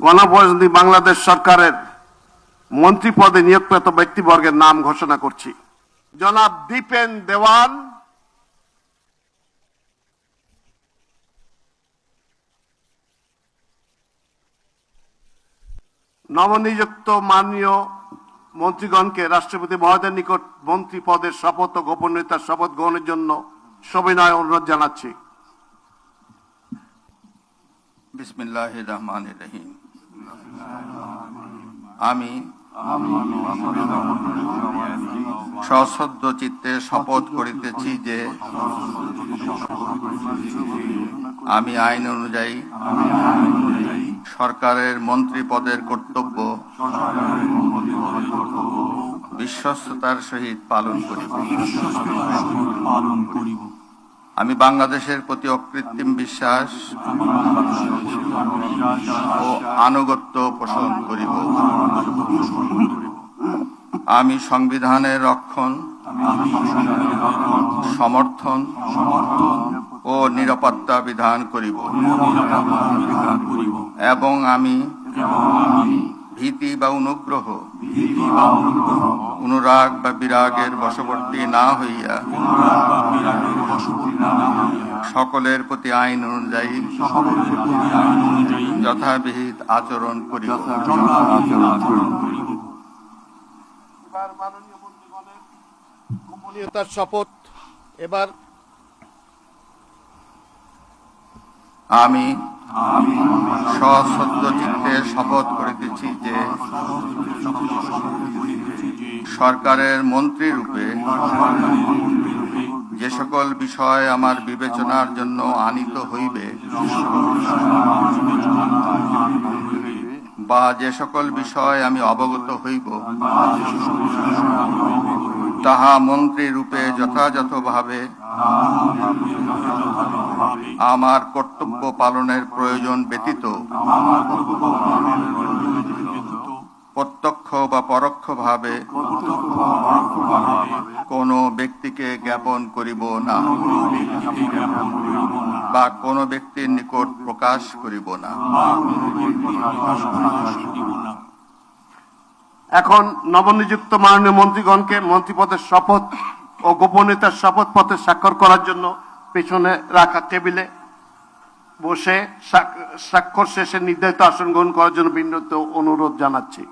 গণপ্রজাতন্ত্রী বাংলাদেশ সরকারের মন্ত্রী পদে নিয়োগপ্রাপ্ত ব্যক্তিবর্গের নাম ঘোষণা করছি। জনাব দীপেন দেওয়ান, নবনিযুক্ত মাননীয় মন্ত্রীগণকে রাষ্ট্রপতি মহোদয়ের নিকট মন্ত্রী পদের শপথ ও গোপনীয়তার শপথ গ্রহণের জন্য সবিনয় অনুরোধ জানাচ্ছি। বিসমিল্লাহির রহমানির রহিম। আমি সশ্রদ্ধ চিত্তে শপথ করিতেছি যে আমি আইন অনুযায়ী সরকারের মন্ত্রী পদের কর্তব্য বিশ্বস্ততার সহিত পালন করিব। আমি বাংলাদেশের প্রতি অকৃত্রিম বিশ্বাস ও আনুগত্য পোষণ করিব। আমি সংবিধানের রক্ষণ, সমর্থন ও নিরাপত্তা বিধান করিব এবং আমি ভীতি বা অনুগ্রহ, অনুরাগ বা বিরাগের বশবর্তী না হইয়া সকলের প্রতি আইন অনুযায়ী যথাবিহিত আচরণ করিব। মাননীয় মন্ত্রীগণের গোপনীয়তার শপথ। এবার আমি সশ্রদ্ধ চিত্তে শপথ করিতেছি যে সরকারের মন্ত্রী রূপে যে সকল বিষয় আমার বিবেচনার জন্য আনিত হইবে বা যে সকল বিষয় আমি অবগত হইব তাহা মন্ত্রী রূপে যথাযথভাবে আমার কর্তব্য পালনের প্রয়োজন ব্যতীত প্রত্যক্ষ বা পরোক্ষভাবে কোনো ব্যক্তিকে জ্ঞাপন করিব না বা কোনো ব্যক্তির নিকট প্রকাশ করিব না। এখন নবনিযুক্ত মাননীয় মন্ত্রীগণকে মন্ত্রীপদের শপথ ও গোপনীয়তার শপথ পত্রে স্বাক্ষর করার জন্য পেছনে রাখা টেবিলে বসে স্বাক্ষর শেষে নির্ধারিত আসন গ্রহণ করার জন্য বিনীত অনুরোধ জানাচ্ছি।